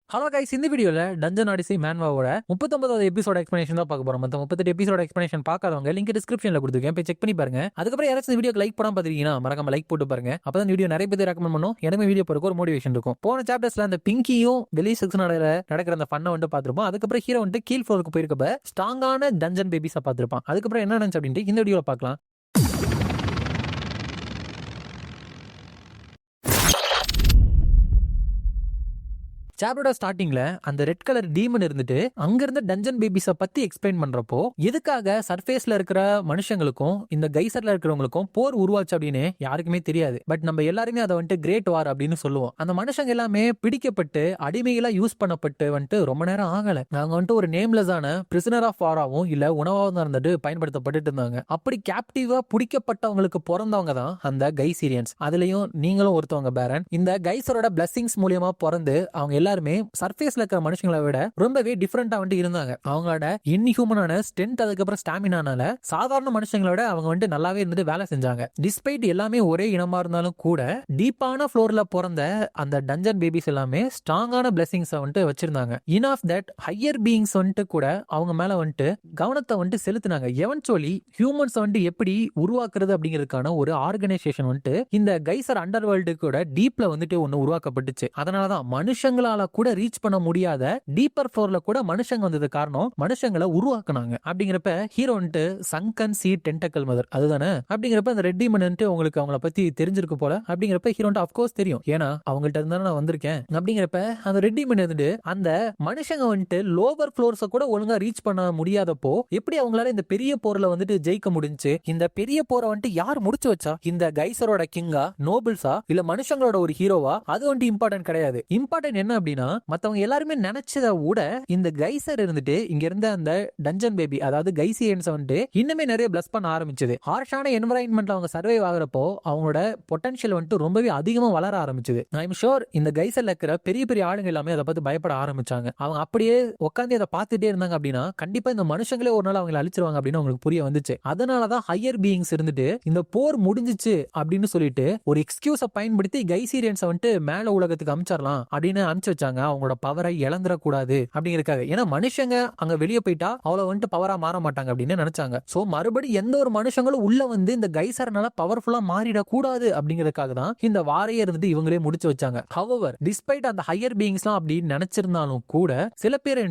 Hello guys, இந்த வீடியோல dungeon odyssey மேன்வாவோட 39வது எபிசோட எக்ஸ்பிளேஷன் தான் பார்க்க போறோம். மொத்தம் 38 எபிசோட எக்ஸ்பிளேஷன் பார்க்காதவங்க லிங்க் டிஸ்கிரிப்ஷன்ல கொடுத்துருக்கேன், போய் செக் பண்ணி பாருங்க. அதுக்கப்புறம் யாராச்சும் வீடியோக்கு லைக் பண்ணாம பாத்தீங்கன்னா மறக்காம லைக் போட்டு பாருங்க. அப்பதான் வீடியோ நிறைய பேர் ரெக்கமெண்ட் பண்ணும், எனக்கு வீடியோ போறதுக்கு ஒரு மோட்டிவேஷன் இருக்கும். போன சாப்டர்ஸ்ல அந்த பிங்கியும் வெளி செக்ஷன் நடக்கிற அந்த ஃபன்னை வந்து பார்த்திருப்போம். அதுக்கப்புறம் ஹீரோ வந்து கீழ் ஃப்ளோருக்கு போயிருக்கப்ப ஸ்ட்ராங்கான டஞ்சன் பேபிஸா பார்த்திருப்பான். அதுக்கப்புறம் என்ன நடந்துச்சு அப்படின்ட்டு இந்த வீடியோல பார்க்கலாம். சாப்டரோட ஸ்டார்டிங்ல அந்த ரெட் கலர் டீமன் இருந்துட்டு அங்க இருந்த டஞ்சன் பேபிஸ பத்தி எக்ஸ்பிளைன் பண்றப்போ எதுக்காக சர்ஃபேஸ்ல இருக்கிற மனுஷங்களுக்கும் இந்த கைசர்ல இருக்கிறவங்களுக்கும் போர் உருவாச்சு அப்படின்னு யாருக்குமே தெரியாது. பட் நம்ம எல்லாருமே அதை வந்துட்டு கிரேட் வார் அப்படின்னு சொல்லுவோம். அந்த மனுஷங்க எல்லாமே பிடிக்கப்பட்டு அடிமைகளா யூஸ் பண்ணப்பட்டு வந்துட்டு ரொம்ப நேரம் ஆகல. அவங்க வந்துட்டு ஒரு நேம்லெஸ்ஸான பிரிசனர் ஆஃப் வாராவும் இல்ல உணவாகவும் இருந்துட்டு பயன்படுத்தப்பட்டு இருந்தாங்க. அப்படி கேப்டிவா பிடிக்கப்பட்டவங்களுக்கு பிறந்தவங்க தான் அந்த கைசீரியன்ஸ். அதுலயும் நீங்களும் ஒருத்தவங்க பேரன். இந்த கைசரோட பிளஸிங்ஸ் மூலியமா பிறந்து அவங்க எல்லாருமே சர்ஃபேஸ்ல இருக்கிற மனுஷங்களை விட ரொம்பவே டிஃபரெண்டா வந்து இருந்தாங்க. அவங்களோட இன்ஹியூமனான ஸ்ட்ரென்த் அதுக்கப்புறம் ஸ்டாமினானால சாதாரண மனுஷங்களோட அவங்க வந்து நல்லாவே இருந்துட்டு வேலை செஞ்சாங்க. டிஸ்பைட் எல்லாமே ஒரே இனமா இருந்தாலும் கூட டீப்பான ஃப்ளோர்ல பிறந்த அந்த டஞ்சன் பேபிஸ் எல்லாமே ஸ்ட்ராங்கான பிளெஸிங்ஸ் வந்துட்டு வச்சிருந்தாங்க. இன் ஆஃப் தட் ஹையர் பீயிங்ஸ் வந்துட்டு கூட அவங்க மேல வந்துட்டு கவனத்தை வந்துட்டு செலுத்தினாங்க. எவன்ச்சுவலி ஹியூமன்ஸ் வந்துட்டு எப்படி உருவாக்குறது அப்படிங்கிறதுக்கான ஒரு ஆர்கனைசேஷன் வந்துட்டு இந்த கைசர் அண்டர் வேர்ல்டு கூட டீப்ல வந்துட்டு ஒன்னு உருவாக்கப்பட்டுச்சு. அதனாலதான் மனுஷங்களால கூட ரீச் பண்ண முடியாத டீப்பர் ஃப்ளோர்ல கூட மனுஷங்க வந்தது காரணம் மனுஷங்களை உருவாக்குனாங்க. அப்படிங்கிறப்ப ஹீரோ வந்துட்டு சங்கன் சி டென்டக்கல் மதர் அதுதானே. அப்படிங்கிறப்ப அந்த ரெட் டீமன் உங்களுக்கு அவங்கள பத்தி தெரிஞ்சிருக்கு போல. அப்படிங்கிறப்ப ஹீரோ ஆஃப் கோர்ஸ் தெரியும், ஏன்னா அவங்கள்ட்ட இருந்தா நான் வந்திருக்கேன். அப்படிங்கிறப்ப அந்த ரெட் டீமன் இருந்துட்டு அந்த மனுஷங்க வந்துட்டு லோவர் ஃப்ளோர்ஸ கூட ஒழுங்கா ரீச் பண்ண முடியாதப்போ எப்படி அவங்களால இந்த பெரிய போர்ல வந்துட்டு ஜெயிக்க முடிஞ்சு? இந்த பெரிய போரை வந்துட்டு யார் முடிச்சு வச்சா? இந்த கைசரோட கிங்கா, நோபிள்ஸா, இல்ல மனுஷங்களோட ஒரு ஹீரோவா? அது வந்துட்டு இம்பார்ட்டன்ட் கிடையாது. இம்பார்ட்டன்ட் என்ன அப்படின்னா மத்தவங்க எல்லாருமே நினைச்சத விட இந்த கைசர் இருந்துட்டு இங்க இருந்த அந்த டஞ்சன் பேபி அதாவது கைசியன்ஸ் வந்துட்டு இன்னுமே நிறைய பிளஸ் பண்ண ஆரம்பிச்சது. ஹார்ஷான என்வரான்மெண்ட்ல அவங்க சர்வைவ் ஆகிறப்போ அவங்களோட பொட்டன்ஷியல் வந்துட்டு ரொம்பவே அதிகமா வளர ஆரம்பிச்சது. ஐ எம் ஷூர் இந்த கைசர்ல இருக்கிற பெரிய பெரிய ஆளுங்க எல்லாமே அதை பார்த்து பயப்பட ஆரம்பிச்சாங்க. அவங்க அப்படியே உட்காந்து அதை பார்த்துட்டே இருந்தாங்க அப்படின்னா கண்டிப்பா இந்த மனுஷங்களே ஒரு நாள் அவங்களை அழிச்சிருவாங்க அப்படின்னு அவங்களுக்கு புரிய வந்துச்சு. அதனாலதான் ஹையர் பீயிங்ஸ் இருந்துட்டு இந்த போர் முடிஞ்சிச்சு அப்படின்னு சொல்லிட்டு ஒரு எக்ஸ்கியூஸை பயன்படுத்தி கைசீரியன்ஸை வந்துட்டு மேல உலகத்துக்கு அமிச்சிடலாம் அப்படின்னு அனுப்பிச்சு வச்சாங்க. அவங்களோட பவரை இழந்துடக்கூடாது அப்படிங்கிறதுக்காக. ஏன்னா மனுஷங்க அங்க வெளியே போயிட்டா அவ்வளவு வந்துட்டு பவரா மாற மாட்டாங்க அப்படின்னு நினைச்சாங்க. சோ மறுபடியும் எந்த ஒரு மனுஷங்களும் உள்ள வந்து இந்த கைசர்னால பவர்ஃபுல்லா மாறிடக்கூடாது அப்படிங்கிறதுக்காக தான் இந்த வாரையே இருந்துட்டு இவங்களே முடிச்சு வச்சாங்க. ஹவவர் டிஸ்பைட் அந்த ஹையர் பீயிங்ஸ்லாம் அப்படி நினைச்சிருந்தாலும் கூட சில பேர்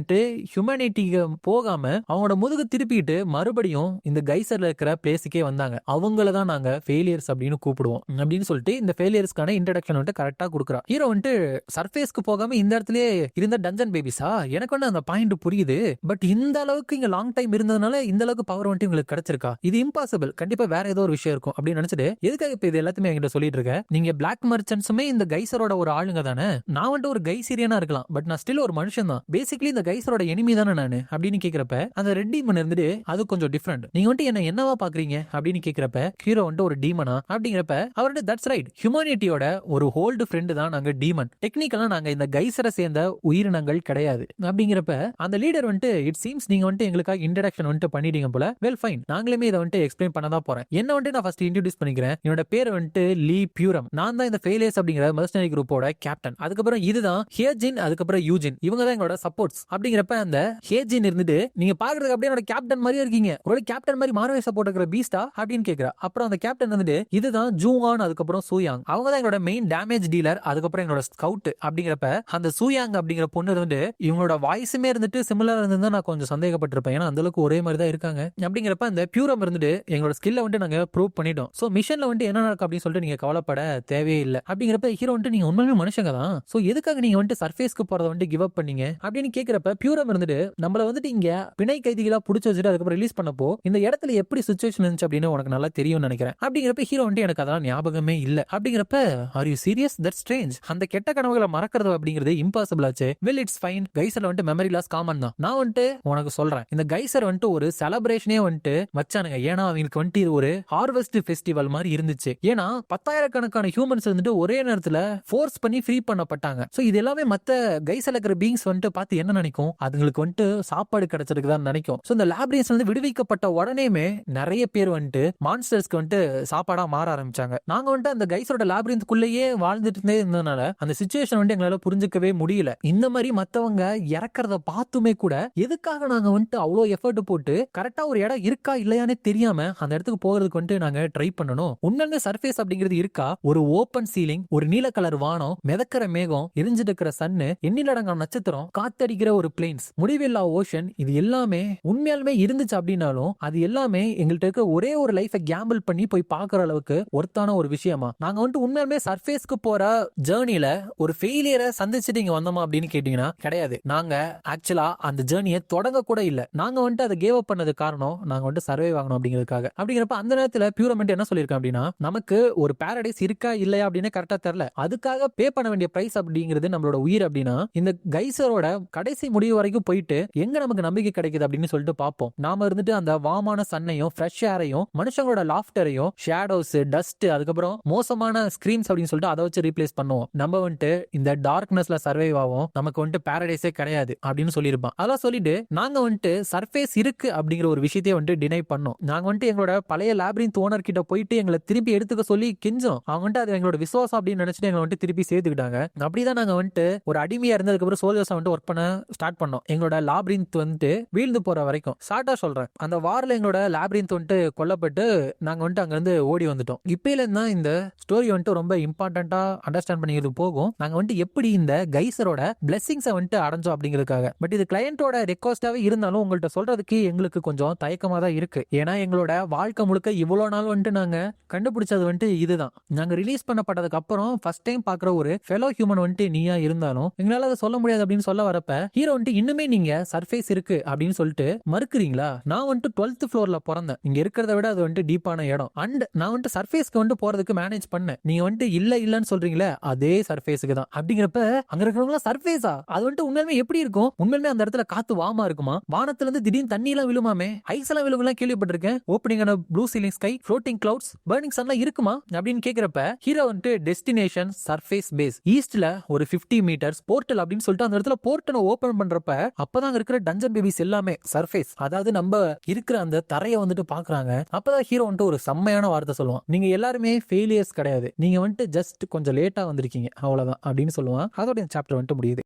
ஹியூமனிட்டி போகாம அவங்களோட முதுகு திருப்பிட்டு மறுபடியும் இந்த கைசர்ல இருக்கிற பிளேஸுக்கே வந்தாங்க. அவங்கள தான் நாங்க ஃபெயிலியர்ஸ் அப்படின்னு கூப்பிடுவோம் அப்படின்னு சொல்லிட்டு இந்த ஃபெயிலியர்ஸ்க்கான இன்ட்ரோடக்ஷன் வந்துட்டு கரெக்டா கொடுக்குறா. ஹீரோ வந்துட்டு சர்ஃபேஸ்க்கு போகாம இந்த இடத்துல இருந்த டஞ்சன் பேபிஸா எனக்கு வந்து அந்த பாயிண்ட் புரியுது. பட் இந்த அளவுக்கு இங்க லாங் டைம் இருந்ததுனால இந்த அளவுக்கு பவர் வந்துட்டு உங்களுக்கு கிடைச்சிருக்கா? இது இம்பாசிபிள். கண்டிப்பா வேற ஏதோ ஒரு விஷயம் இருக்கும் அப்படின்னு நினைச்சிட்டு எதுக்காக இப்ப இது எல்லாத்தையுமே என்கிட்ட சொல்லிட்டு இருக்க? நீங்க பிளாக் மர்ச்சன்ட்ஸுமே இந்த கைசரோட ஒரு ஆளுங்க தானே. நான் வந்துட்டு ஒரு கைசீரியனா இருக்கலாம், பட் நான் ஸ்டில் ஒரு மனுஷன் தான். பேசிக்கலி இந்த கைசரோட எனிமி தானே நானு அப்படின்னு கேக்குறப்ப அந்த ரெட் டீமன் இருந்துட்டு அது கொஞ்சம் டிஃபரெண்ட். நீங்க வந்துட்டு என்ன என்னவா பாக்குறீங்க அப்படின்னு கேக்குறப்ப ஹீரோ வந்துட்டு ஒரு டீமனா அப்படிங்கிறப்ப அவர்கிட்ட தட்ஸ் ரைட், ஹியூமனிட்டியோட ஒரு ஹோல்டு ஃப்ரெண்டு தான் நாங்க டீமன். டெக்னிக்கலா நாங்க இந்த கைசரை சேர்ந்த உயிரினங்கள் கிடையாது. அப்படிங்கிறப்ப அந்த லீடர் வந்துட்டு இட் சீம்ஸ் நீங்க வந்துட்டு எங்களுக்காக இன்ட்ரோடக்ஷன் வந்துட்டு பண்ணிட்டீங்க போல. வெல் ஃபைன், நாங்களுமே இதை வந்துட்டு எக்ஸ்பிளைன் பண்ண தான் போறேன். என்ன வந்துட்டு நான் ஃபர்ஸ்ட் இன்ட்ரோடியூஸ் பண்ணிக்கிறேன். என்னோட பேர் வந்துட்டு லீ பியூரம். நான் தான் இந்த ஃபெயிலியர்ஸ் அப்படிங்கிற மர்சனரி குரூப்போட கேப்டன். அதுக்கப்புறம் இதுதான் ஹேஜின், அதுக்கப்புறம் யூஜின். இவங்க தான் எங்களோட சப்போர்ட்ஸ். அப்படிங்கிறப்ப அந்த ஹேஜின் இருந்துட்டு நீங்க பாக்குறதுக்கு அப்படியே என்னோட கேப்டன் மாதிரியே இருக்கீங்க, ஒரு கேப்டன் மாதிரி மார்வே சப்போர்ட் இருக்கிற பீஸ்டா அப்படின்னு கேக்குறா. அப்புறம் அந்த கேப்டன் வந்துட்டு இதுதான் ஜூவான், அதுக்கப்புறம் சூயாங். அவங்க தான் எங்களோட மெயின் டேமேஜ் டீலர், அதுக்கப்புறம் எங்களோட ஸ்கவுட். அப்படிங்கிறப்ப அந்த சூயாங் அப்படிங்கிற பொண்ணு இருந்துட்டு இவங்களோட வாய்ஸுமே இருந்துட்டு சிமிலரா இருந்தா நான் கொஞ்சம் சந்தேகப்பட்டிருப்பேன், ஏன்னா அந்த அளவுக்கு ஒரே மாதிரி தான் இருக்காங்க. அப்படிங்கிறப்ப அந்த பியூரம் இருந்துட்டு எங்களோட ஸ்கில்ல வந்துட்டு நாங்க ப்ரூவ் பண்ணிட்டோம். சோ மிஷன்ல வந்துட்டு என்ன நடக்கும் அப்படின்னு சொல்லிட்டு நீங்க கவலைப்பட தேவையே இல்லை. அப்படிங்கிறப்ப ஹீரோ வந்துட்டு நீங்க உண்மையுமே மனுஷங்க தான், சோ எதுக்காக நீங்க வந்துட்டு சர்ஃபேஸ்க்கு போறத வந்துட்டு கிவ் அப் பண்ணீங்க அப்படின்னு கேக்குறப்ப பியூரம் இருந்துட்டு நம்மள வந்துட்டு இங்க பிணை கைதிகளா புடிச்சு வச்சுட்டு அதுக்கப்புறம் ரிலீஸ் பண்ணப்போ இந்த இடத்துல எப்படி சிச்சுவேஷன் இருந்துச்சு அப்படின்னு உனக்கு நல்லா தெரியும்னு நினைக்கிறேன். அப்படிங்கிறப்ப ஹீரோ வந்துட்டு எனக்கு அதெல்லாம் ஞாபகமே இல்ல. அப்படிங்கிறப்ப are you serious? That's strange. அந்த கெட்ட கனவுகளை மறக்கிறது அப்படிங்கிறது இம்பாசிபிள் ஆச்சு. வெல் இட்ஸ் ஃபைன், கைசர் வந்துட்டு மெமரி லாஸ் காமன் தான். நான் வந்துட்டு உனக்கு சொல்றேன், இந்த கைசர் வந்துட்டு ஒரு செலிப்ரேஷனே வந்துட்டு வச்சானுங்க. ஏன்னா அவங்களுக்கு வந்துட்டு இது ஒரு ஹார்வெஸ்ட் ஃபெஸ்டிவல் மாதிரி இருந்துச்சு. ஏன்னா 10,000கணக்கான ஹியூமன்ஸ் வந்துட்டு ஒரே நேரத்துல ஃபோர்ஸ் பண்ணி ஃப்ரீ பண்ணப்பட்டாங்க. சோ இது எல்லாமே மத்த கைசர்ல இருக்கிற பீயிங்ஸ் வந்துட்டு பார்த்து என்ன நினைக்கும்? அதுங்களுக்கு வந்துட்டு சாப்பாடு கிடைச்சிருக்கு தான் நினைக்கும். சோ இந்த லேப்ரேஷன்ல இருந்து விடுவிக்கப்பட்ட உடனேமே நிறைய பேர் வந்துட்டு மான்ஸ்டர்ஸ்க்கு வந்துட்டு சாப்பாடா மாற ஆரம்பிச்சாங்க. நாங்க வந்துட்டு அந்த கைசரோட லேப்ரின்ஸ்குள்ளேயே வாழ்ந்துட்டு இருந்ததுனால அந்த சிச்சுவேஷன் வந்துட்டு எங்களால புரிஞ்சுக்க புரிஞ்சுக்கவே முடியல. இந்த மாதிரி மத்தவங்க இறக்கறத பார்த்துமே கூட எதுக்காக நாங்க வந்துட்டு அவ்வளோ எஃபர்ட் போட்டு கரெக்டா ஒரு இடம் இருக்கா இல்லையானே தெரியாம அந்த இடத்துக்கு போகிறதுக்கு வந்துட்டு நாங்க ட்ரை பண்ணணும். உண்மையிலே சர்ஃபேஸ் அப்படிங்கிறது இருக்கா? ஒரு ஓப்பன் சீலிங், ஒரு நீல கலர் வானம், மிதக்கிற மேகம், எரிஞ்சிட்டு இருக்கிற சன்னு, எண்ணிலடங்கான நட்சத்திரம், காத்தடிக்கிற ஒரு பிளேன்ஸ், முடிவில்லா ஓஷன், இது எல்லாமே உண்மையாலுமே இருந்துச்சு அப்படின்னாலும் அது எல்லாமே எங்கள்கிட்ட இருக்க ஒரே ஒரு லைஃபை கேம்பிள் பண்ணி போய் பார்க்குற அளவுக்கு ஒர்த்தான ஒரு விஷயமா? நாங்க வந்துட்டு உண்மையாலுமே சர்ஃபேஸ்க்கு போற ஜேர்னில ஒரு ஃபெயிலியரை சந்திச்சுட்டு இங்க வந்தோமா அப்படின்னு கேட்டீங்கன்னா கிடையாது. நாங்க ஆக்சுவலா அந்த ஜேர்னியை தொடங்க கூட இல்ல. நாங்க வந்துட்டு அதை கேவ் அப் பண்ணது காரணம் நாங்க வந்துட்டு சர்வே வாங்கணும் அப்படிங்கிறதுக்காக. அப்படிங்கிறப்ப அந்த நேரத்துல பியூரமெண்ட் என்ன சொல்லியிருக்கேன் அப்படின்னா, நமக்கு ஒரு பாரடைஸ் இருக்கா இல்லையா அப்படின்னு கரெக்டா தெரியல, அதுக்காக பே பண்ண வேண்டிய பிரைஸ் அப்படிங்கிறது நம்மளோட உயிர் அப்படின்னா இந்த கைசரோட கடைசி முடிவு வரைக்கும் போயிட்டு எங்க நமக்கு நம்பிக்கை கிடைக்குது அப்படின்னு சொல்லிட்டு பார்ப்போம். நாம இருந்துட்டு அந்த வாமான சன்னையும் ஃப்ரெஷ் ஏரையும் மனுஷங்களோட லாஃப்டரையும் ஷேடோஸ், டஸ்ட், அதுக்கப்புறம் மோசமான ஸ்கிரீன்ஸ் அப்படின்னு சொல்லிட்டு அதை வச்சு ரீப்ளேஸ் பண்ணுவோம். நம்ம வந்துட்டு இந்த டார்க்னஸ்ல சர்வைவ் ஆகும், நமக்கு வந்துட்டு பாரடைஸே கிடையாது அப்படின்னு சொல்லியிருப்பான். அதெல்லாம் சொல்லிட்டு நாங்க வந்துட்டு சர்ஃபேஸ் இருக்கு அப்படிங்கிற ஒரு விஷயத்தையே வந்துட்டு டினை பண்ணோம். நாங்க வந்துட்டு எங்களோட பழைய லேப்ரின்த் ஓனர் கிட்ட போயிட்டு எங்களை திருப்பி எடுத்துக்க சொல்லி கெஞ்சோம். அவங்க வந்துட்டு அது எங்களோட விசுவாசம் அப்படின்னு நினைச்சிட்டு எங்களை வந்துட்டு திருப்பி சேர்த்துக்கிட்டாங்க. அப்படிதான் நாங்க வந்துட்டு ஒரு அடிமையா இருந்ததுக்கு அப்புறம் சோல்ஜர்ஸா வந்துட்டு ஒர்க் பண்ண ஸ்டார்ட் பண்ணோம். எங்களோட லேப்ரின்த் வந்துட்டு வீழ்ந்து போற வரைக்கும். ஷார்ட்டா சொல்றேன், அந்த வார்ல எங்களோட லேப்ரின்த் வந்துட்டு கொல்லப்பட்டு நாங்க வந்துட்டு அங்க இருந்து ஓடி வந்துட்டோம். இப்பயில இருந்தா இந்த ஸ்டோரி வந்துட்டு ரொம்ப இம்பார்ட்டன்டா அண்டர்ஸ்டாண்ட் பண்ணிக்கிறது போகும். நாங்க வந்துட்டு எப்படி இந்த கைசரோட பிளெஸிங்ஸை வந்துட்டு அடைஞ்சோம் அப்படிங்கிறதுக்காக. பட் இது கிளையண்டோட ரெக்வஸ்டாவே இருந்தாலும் உங்கள்கிட்ட சொல்றதுக்கு எங்களுக்கு கொஞ்சம் தயக்கமா தான் இருக்கு. ஏன்னா எங்களோட வாழ்க்கை முழுக்க இவ்வளவு நாள் வந்துட்டு நாங்க கண்டுபிடிச்சது வந்துட்டு இதுதான். நாங்க ரிலீஸ் பண்ணப்பட்டதுக்கு அப்புறம் ஃபர்ஸ்ட் டைம் பாக்குற ஒரு ஃபெலோ ஹியூமன் வந்துட்டு நீயா இருந்தாலும் எங்களால அதை சொல்ல முடியாது அப்படின்னு சொல்ல வரப்ப ஹீரோ வந்துட்டு இன்னுமே நீங்க சர்ஃபேஸ் இருக்கு அப்படின்னு சொல்லிட்டு மறுக்கிறீங்களா? நான் வந்துட்டு 12th ஃப்ளோர்ல பிறந்தேன். இங்க இருக்கிறத விட அது வந்துட்டு டீப்பான இடம். அண்ட் நான் வந்துட்டு சர்ஃபேஸ்க்கு வந்துட்டு போறதுக்கு மேனேஜ் பண்ணேன். நீங்க வந்துட்டு இல்லன்னு சொல்றீங்களே, அதே சர்ஃபேஸ்க்கு தான். அப்படிங்கிறப்ப அங்க இருக்கிறவங்க சர்ஃபேஸா? அது வந்துட்டு உண்மையுமே எப்படி இருக்கும்? உண்மையுமே அந்த இடத்துல காத்து வாமா இருக்குமா? வானத்துல இருந்து திடீர்னு தண்ணி எல்லாம் விழுமாமே, ஐஸ் எல்லாம் விழுங்கலாம் கேள்விப்பட்டிருக்கேன். ஓப்பனிங் ஆன blue ceiling sky, floating clouds, burning சன்லாம் இருக்குமா அப்படின்னு கேக்குறப்ப ஹீரோ வந்துட்டு டெஸ்டினேஷன் சர்ஃபேஸ் பேஸ் ஈஸ்ட்ல ஒரு 50 மீட்டர்ஸ் போர்ட்டல் அப்படின்னு சொல்லிட்டு அந்த இடத்துல போர்ட்டலை ஓபன் பண்றப்ப அப்பதான் இருக்கிற டஞ்சன் பேபிஸ் எல்லாமே சர்ஃபேஸ், அதாவது நம்ம இருக்கிற அந்த தரையை வந்துட்டு பாக்குறாங்க. அப்பதான் ஹீரோ வந்துட்டு ஒரு செம்மையான வார்த்தை சொல்லுவான், நீங்க எல்லாருமே ஃபெயிலியர்ஸ் கிடையாது, நீங்க வந்துட்டு ஜஸ்ட் கொஞ்சம் லேட்டா வந்திருக்கீங்க அவ்வளவுதான் அப்படின்னு சொல்லுவான். அதோட சாப்டர் வந்துட்டு முடியுது.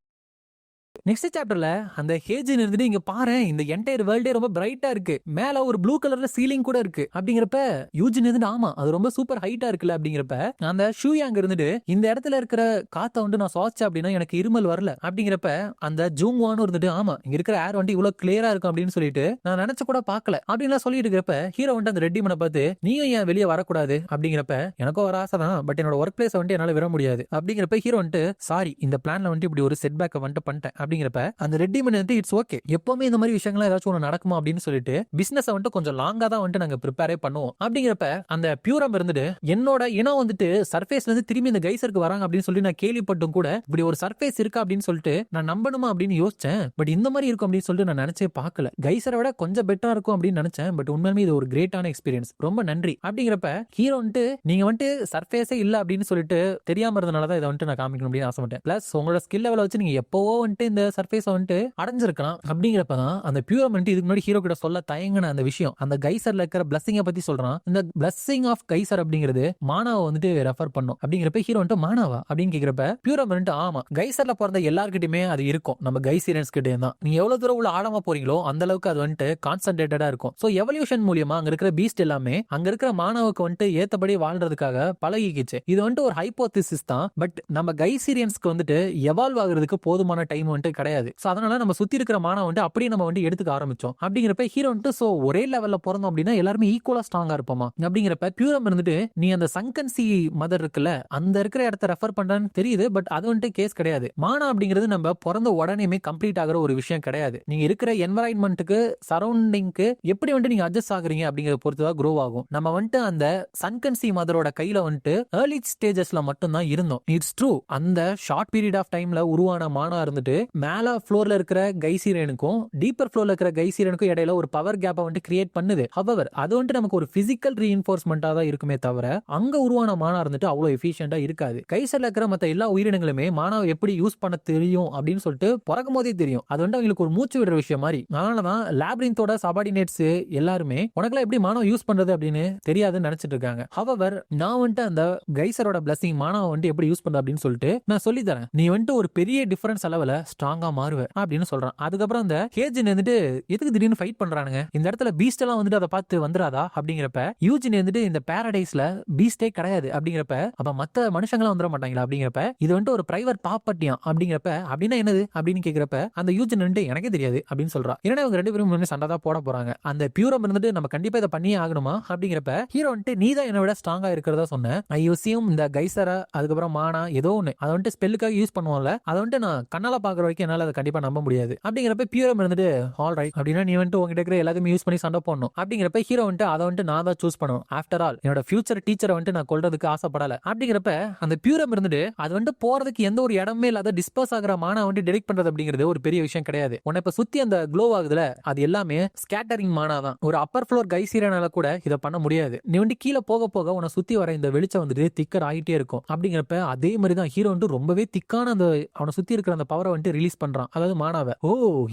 நெக்ஸ்ட் சாப்டர்ல அந்த ஹேஜின் இருந்துட்டு இங்க பாரு, இந்த என்டையர் வேர்ல்டே ரொம்ப பிரைட்டா இருக்கு, மேல ஒரு ப்ளூ கலர்ல சீலிங் கூட இருக்கு அப்படிங்கிறப்ப யூஜின் இருந்துட்டு ஆமா அது ரொம்ப சூப்பர் ஹைட்டா இருக்குல்ல அப்படிங்கிறப்ப அந்த ஷூயாங் இருந்துட்டு இந்த இடத்துல இருக்கிற காத்த வந்து நான் சுவாச்சேன் அப்படின்னா எனக்கு இருமல் வரல அப்படிங்கிறப்ப அந்த ஜூங்வான்னு இருந்துட்டு ஆமா இங்க இருக்கிற ஏர் வந்து இவ்வளவு கிளியரா இருக்கும் அப்படின்னு சொல்லிட்டு நான் நினைச்ச கூட பாக்கல அப்படின்னு சொல்லிட்டு இருக்கிறப்ப ஹீரோ வந்து அந்த ரெட்டி மனை பார்த்து நீயும் ஏன் வெளியே வரக்கூடாது அப்படிங்கிறப்ப எனக்கும் ஒரு ஆசை தான், பட் என்னோட ஒர்க் பிளேஸ் வந்து என்னால விட முடியாது அப்படிங்கிறப்ப ஹீரோ வந்துட்டு சாரி இந்த பிளான்ல வந்து இப்படி ஒரு செட் பேக் வந்துட்டு பண்ணிட்டேன் அப்படிங்கிறப்ப அந்த ரெட்டி மணி வந்து இட்ஸ் ஓகே, எப்பவுமே இந்த மாதிரி விஷயங்கள் ஏதாச்சும் ஒன்று நடக்குமா அப்படின்னு சொல்லிட்டு பிசினஸ் வந்துட்டு கொஞ்சம் லாங்கா தான் வந்துட்டு நாங்க ப்ரிப்பேரே பண்ணுவோம் அப்படிங்கிறப்ப அந்த பியூரம் இருந்துட்டு என்னோட இனம் வந்துட்டு சர்ஃபேஸ்ல இருந்து திரும்பி இந்த கைசருக்கு வராங்க அப்படின்னு சொல்லி நான் கேள்விப்பட்டும் கூட இப்படி ஒரு சர்ஃபேஸ் இருக்கா அப்படின்னு சொல்லிட்டு நான் நம்பணுமா அப்படின்னு யோசிச்சேன். பட் இந்த மாதிரி இருக்கும் அப்படின்னு சொல்லிட்டு நான் நினைச்சே பார்க்கல. கைசரை விட கொஞ்சம் பெட்டரா இருக்கும் அப்படின்னு நினைச்சேன். பட் உண்மையுமே இது ஒரு கிரேட்டான எக்ஸ்பீரியன்ஸ், ரொம்ப நன்றி அப்படிங்கிறப்ப ஹீரோ வந்துட்டு நீங்க வந்துட்டு சர்ஃபேஸே இல்ல அப்படின்னு சொல்லிட்டு தெரியாம இருந்தனாலதான் இதை வந்துட்டு நான் காமிக்கணும் அப்படின்னு ஆசைப்பட்டேன். பிளஸ் உங்களோட ஸ்கில் லெவலை வச்சு நீங்க எப்பவோ வந்துட்டு இந்த சர்ஃபேஸ் வந்துட்டு அடைஞ்சிருக்கலாம் அப்படிங்கிறப்பதான் அந்த பியூரம் வந்துட்டு இதுக்கு முன்னாடி ஹீரோ கிட்ட சொல்ல தயங்கின அந்த விஷயம் அந்த கைசர்ல இருக்கிற பிளஸிங்கை பத்தி சொல்றான். இந்த பிளஸிங் ஆஃப் கைசர் அப்படிங்கிறது மானாவை வந்துட்டு ரெஃபர் பண்ணும் அப்படிங்கிறப்ப ஹீரோ வந்துட்டு மானாவா அப்படின்னு கேட்கிறப்ப பியூரம் வந்துட்டு ஆமா கைசர்ல பிறந்த எல்லார்கிட்டயுமே அது இருக்கும், நம்ம கைசீரியன்ஸ் கிட்டே தான். நீங்க எவ்வளவு தூரம் உள்ள ஆழமா போறீங்களோ அந்த அளவுக்கு அது வந்துட்டு கான்சென்ட்ரேட்டடா இருக்கும். சோ எவல்யூஷன் மூலியமா அங்க இருக்கிற பீஸ்ட் எல்லாமே அங்க இருக்கிற மானாவுக்கு வந்துட்டு ஏத்தபடி வாழ்றதுக்காக பழகிக்கிச்சு. இது வந்துட்டு ஒரு ஹைப்போதிசிஸ் தான், பட் நம்ம கைசீரியன்ஸ்க்கு வந்துட்டு எவால்வ் ஆகுறதுக்கு போதுமான டைம் வந்துட்டு கிடையாது. சோ அதனால நம்ம சுத்தி இருக்கிற மானம் வந்து அப்படியே நம்ம வந்து எடுத்துக்க ஆரம்பிச்சோம் அப்படிங்கிறப்ப ஹீரோ வந்துட்டு சோ ஒரே லெவல்ல பிறந்தோம் அப்படின்னா எல்லாருமே ஈக்குவலா ஸ்ட்ராங்கா இருப்போமா அப்படிங்கிறப்ப பியூரம் இருந்துட்டு நீ அந்த சங்கன்சி மதர் இருக்குல்ல அந்த இருக்கிற இடத்த ரெஃபர் பண்றான்னு தெரியுது, பட் அது வந்துட்டு கேஸ் கிடையாது. மானம் அப்படிங்கிறது நம்ம பிறந்த உடனேயுமே கம்ப்ளீட் ஆகிற ஒரு விஷயம் கிடையாது. நீங்க இருக்கிற என்வரான்மெண்ட்டுக்கு சரௌண்டிங்க்கு எப்படி வந்துட்டு நீங்க அட்ஜஸ்ட் ஆகுறீங்க அப்படிங்கறத பொறுத்துதான் க்ரோ ஆகும். நம்ம வந்துட்டு அந்த சன்கன்சி மதரோட கையில வந்துட்டு ஏர்லி ஸ்டேஜஸ்ல மட்டும் தான் இருந்தோம். இட்ஸ் ட்ரூ, அந்த ஷார்ட் பீரியட் ஆஃப் டைம்ல உருவான மானா இருந்துட்டு மேல ஃப்ளோர்ல இருக்கிற கைசீரனுக்கும் டீப்பர் ஃப்ளோர்ல இருக்கிற கைசீரனுக்கும் இடையில ஒரு பவர் கேப்பை வந்து கிரியேட் பண்ணுது. ஹவவர் அது வந்து நமக்கு ஒரு பிசிக்கல் ரீஇன்ஃபோர்ஸ்மெண்டா தான் இருக்குமே தவிர அங்க உருவான மானா இருந்துட்டு அவ்வளவு எஃபிஷியன்டா இருக்காது. கைசர்ல இருக்கிற மத்த எல்லா உயிரினங்களுமே மானாவை எப்படி யூஸ் பண்ண தெரியும் அப்படின்னு சொல்லிட்டு பிறக்கும் போதே தெரியும். அது வந்து அவங்களுக்கு ஒரு மூச்சு விடுற விஷயம் மாதிரி. அதனாலதான் லாப்ரின்த்தோட சபார்டினேட்ஸ் எல்லாருமே உனக்குலாம் எப்படி மானாவை யூஸ் பண்றது அப்படின்னு தெரியாதுன்னு நினைச்சிட்டு இருக்காங்க. ஹவவர் நான் வந்துட்டு அந்த கைசரோட பிளஸிங் மானாவை வந்து எப்படி யூஸ் பண்றது அப்படின்னு சொல்லிட்டு நான் சொல்லி தரேன். நீ வந்துட்டு ஒரு பெரிய டிஃபரன்ஸ் அளவுல ஸ்ட்ராங்கா மாறுவ அப்படின்னு சொல்றான். அதுக்கப்புறம் அந்த ஹேஜின் வந்துட்டு எதுக்கு திடீர்னு ஃபைட் பண்றானுங்க, இந்த இடத்துல பீஸ்ட் எல்லாம் வந்துட்டு அதை பார்த்து வந்துடாதா அப்படிங்கிறப்ப யூஜின் வந்துட்டு இந்த பாரடைஸ்ல பீஸ்டே கிடையாது அப்படிங்கிறப்ப அப்ப மத்த மனுஷங்களாம் வந்துட மாட்டாங்களா அப்படிங்கிறப்ப இது வந்துட்டு ஒரு பிரைவேட் ப்ராப்பர்ட்டியா அப்படிங்கிறப்ப அப்படின்னா என்னது அப்படின்னு கேட்கிறப்ப அந்த யூஜின் வந்துட்டு எனக்கே தெரியாது அப்படின்னு சொல்றா. ஏன்னா இவங்க ரெண்டு பேரும் சண்டை தான் போட போறாங்க. அந்த பியூரம் இருந்துட்டு நம்ம கண்டிப்பா இதை பண்ணியே ஆகணுமா அப்படிங்கிறப்ப ஹீரோ வந்துட்டு நீ தான் என்னை விட ஸ்ட்ராங்கா இருக்கிறதா சொன்னேன். ஐயோசியும் இந்த கைசரா அதுக்கப்புறம் மானா ஏதோ ஒண்ணு அதை வந்துட்டு ஸ்பெல்லுக்காக யூஸ் பண்ணுவோம்ல, அதை வந்துட்டு நான் கண்ணால பாக்குற வரைக்கும் என்னால அதை கண்டிப்பா நம்ப முடியாது அப்படிங்கிறப்ப பியூரம் இருந்துட்டு ஆல் ரைட் அப்படின்னா நீ வந்துட்டு உங்ககிட்ட இருக்கிற எல்லாத்தையுமே யூஸ் பண்ணி சண்டை போடணும் அப்படிங்கிறப்ப ஹீரோ வந்துட்டு அதை வந்துட்டு நான் தான் சூஸ் பண்ணும். ஆஃப்டர் ஆல் என்னோட ஃபியூச்சர் டீச்சரை வந்துட்டு நான் கொல்றதுக்கு ஆசைப்படல அப்படிங்கிறப்ப அந்த பியூரம் இருந்துட்டு அது வந்துட்டு போறதுக்கு எந்த ஒரு இடமே இல்லாத டிஸ்பர்ஸ் ஆகிற மானா வந்துட்டு டிடெக்ட் பண்றது அப்படிங்கிறது ஒரு பெரிய விஷயம் கிடையாது. உன்னை இப்ப சுத்தி அந்த க்ளோ ஆகுதுல அது எல்லாமே ஸ்கேட்டரிங் மானா தான். ஒரு அப்பர் ஃப்ளோர் கைசீரனால கூட இதை பண்ண முடியாது. நீ வந்துட்டு கீழே போக போக உன்னை சுத்தி வர இந்த வெளிச்சம் வந்துட்டு திக்கர் ஆகிட்டே இருக்கும் அப்படிங்கிறப்ப அதே மாதிரி தான் ஹீரோ வந்துட்டு ரொம்பவே திக்கான அந்த அவனை சுத்தி இருக்கிற அந்த பவரை வந்துட்டு ரிலீஸ் பண்றான், அதாவது மானாவை. ஓ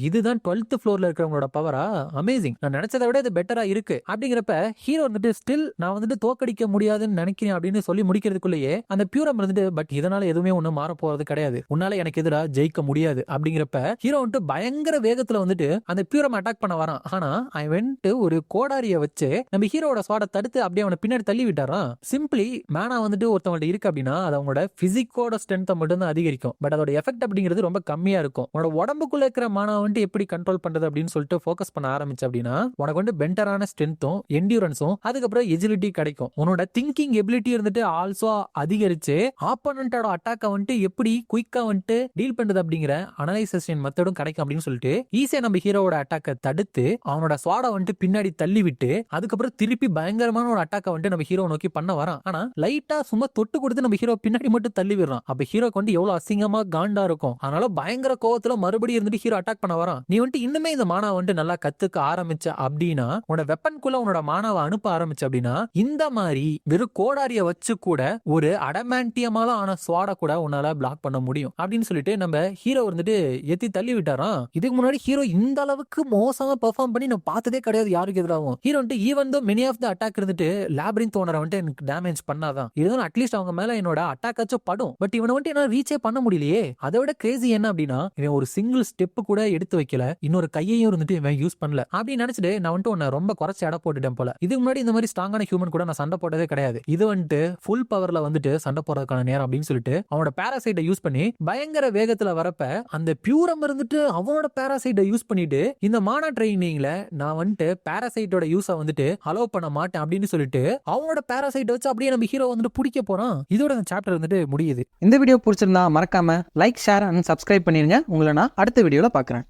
இதுதான் 12th ஃப்ளோர்ல இருக்கிறவங்களோட பவரா, அமேசிங், நான் நினைச்சதை விட இது பெட்டரா இருக்கு அப்படிங்கிறப்ப ஹீரோ வந்துட்டு ஸ்டில் நான் வந்துட்டு தோக்கடிக்க முடியாதுன்னு நினைக்கிறேன் அப்படின்னு சொல்லி முடிக்கிறதுக்குள்ளேயே அந்த பியூரம் இருந்துட்டு பட் இதனால எதுவுமே ஒன்னும் மாற போறது கிடையாது, உன்னால எனக்கு எதிராக ஜெயிக்க முடியாது அப்படிங்கிறப்ப ஹீரோ வந்துட்டு பயங்கர வேகத்துல வந்துட்டு அந்த பியூரம் அட்டாக் பண்ண வரான். ஆனா அவன் வந்துட்டு ஒரு கோடாரிய வச்சு நம்ம ஹீரோட ஸ்வாட தடுத்து அப்படியே அவனை பின்னாடி தள்ளி விட்டாரான். சிம்பிளி மேனா வந்துட்டு ஒருத்தவங்கள்ட்ட இருக்கு அப்படின்னா அது அவங்களோட பிசிக்கோட ஸ்ட்ரென்த்தை மட்டும் தான் அதிகரிக்கும், பட் அதோட எஃபெக்ட் அப்படிங்கிறது ரொம்ப கம்மியா இருக்கும். உன்னோட உடம்புக்குள்ள இருக்கிற மானா வந்துட்டு எப்படி கண்ட்ரோல் பண்றது அப்படின்னு சொல்லிட்டு ஃபோக்கஸ் பண்ண ஆரம்பிச்சு அப்படின்னா உனக்கு வந்து பெட்டரான ஸ்ட்ரென்த்தும் என்டியூரன்ஸும் அதுக்கப்புறம் எஜிலிட்டி கிடைக்கும். உன்னோட திங்கிங் எபிலிட்டி இருந்துட்டு ஆல்சோ அதிகரிச்சு ஆப்போனன்ட்டோட அட்டாக்கை வந்துட்டு எப்படி குயிக்கா வந்துட்டு டீல் பண்றது அப்படிங்கிற அனலைசேஷன் மெத்தடும் கிடைக்கும் அப்படின்னு சொல்லிட்டு ஈஸியா நம்ம ஹீரோவோட அட்டாக்கை தடுத்து அவனோட ஸ்வாட வந்துட்டு பின்னாடி தள்ளி விட்டு அதுக்கப்புறம் திருப்பி பயங்கரமான ஒரு அட்டாக்கை வந்துட்டு நம்ம ஹீரோ நோக்கி பண்ண வரான். ஆனா லைட்டா சும்மா தொட்டு கொடுத்து நம்ம ஹீரோ பின்னாடி மட்டும் தள்ளி விடுறான். அப்ப ஹீரோக்கு வந்து எவ்வளவு அசிங்கமா காண்டா இருக்கும். அதனால பயங்கர கோவத்துல மறுபடியும் இருந்துட்டு ஹீரோ அட்டாக் பண்ண வரான். நீ வந்துட்டு இன்னுமே இந்த மானா வந்துட்டு நல்லா கத்துக்க ஆரம்பிச்ச அப்படின்னா உன்னோட வெப்பன்குள்ள உன்னோட மானாவை அனுப்ப ஆரம்பிச்ச அப்படின்னா இந்த மாதிரி வெறும் கோடாரிய வச்சு கூட ஒரு அடமான்டியமால ஆன ஸ்வாட கூட உன்னால பிளாக் பண்ண முடியும் அப்படின்னு சொல்லிட்டு நம்ம ஹீரோ வந்துட்டு எத்தி தள்ளி விட்டாராம். இதுக்கு முன்னாடி ஹீரோ இந்த அளவுக்கு மோசமா பெர்ஃபார்ம் பண்ணி நான் பார்த்ததே கிடையாது யாருக்கு எதிராகவும். ஹீரோ வந்துட்டு even though many of the attack இருந்துட்டு லாப்ரின்த் ஓனரை வந்துட்டு எனக்கு டேமேஜ் பண்ணாதான் இருந்தாலும் அட்லீஸ்ட் அவங்க மேல என்னோட அட்டாக் ஆச்சும் படும். பட் இவனை வந்துட்டு என்ன ரீச்சே பண்ண முடியலையே. அதை விட கிரேசி என்ன அப்படின்னா இவன் ஒரு சிங்கிள் ஸ்டெப் கூட எடுத்து வைக்கல, இன்னொரு கையையும் இருந்துட்டு இவன் யூஸ் பண்ணல அப்படின்னு நினைச்சிட்டு நான் வந்துட்டு உன்னை ரொம்ப குறைச்சி எடை போட்டுட்டேன் போல. இதுக்கு முன்னாடி இந்த மாதிரி ஸ்ட்ராங்கான ஹியூமன் கூட நான் சண்டை போட்டதே கிடையாது, இது வந்துட்டு ஃபுல் பவர்ல வந்துட்டு சண்டை போறதுக்கான நேரம் அப்படின்னு சொல்லிட்டு அவனோட பாராசைட்டை யூஸ் பண்ணி பயங்கர வேகத்துல வரப்ப அந்த பியூரம் இருந்துட்டு அவனோட பாராசைட்டை யூஸ் பண்ணிட்டு இந்த மானா ட்ரைனிங்ல நான் வந்துட்டு பாராசைட்டோட யூஸை வந்துட்டு அலோவ் பண்ண மாட்டேன் அப்படின்னு சொல்லிட்டு அவனோட பாராசைட்டை வச்சு அப்படியே நம்ம ஹீரோ வந்துட்டு பிடிக்க போறான். இதோட அந்த சாப்டர் வந்துட்டு முடியுது. இந்த வீடியோ பிடிச்சிருந்தா மறக்காம லைக், ஷேர் அண்ட் சப்ஸ்கிரைப் பண்ணிருங்க. உங்களை நான் அடுத்த வீடியோல பாக்குறேன்.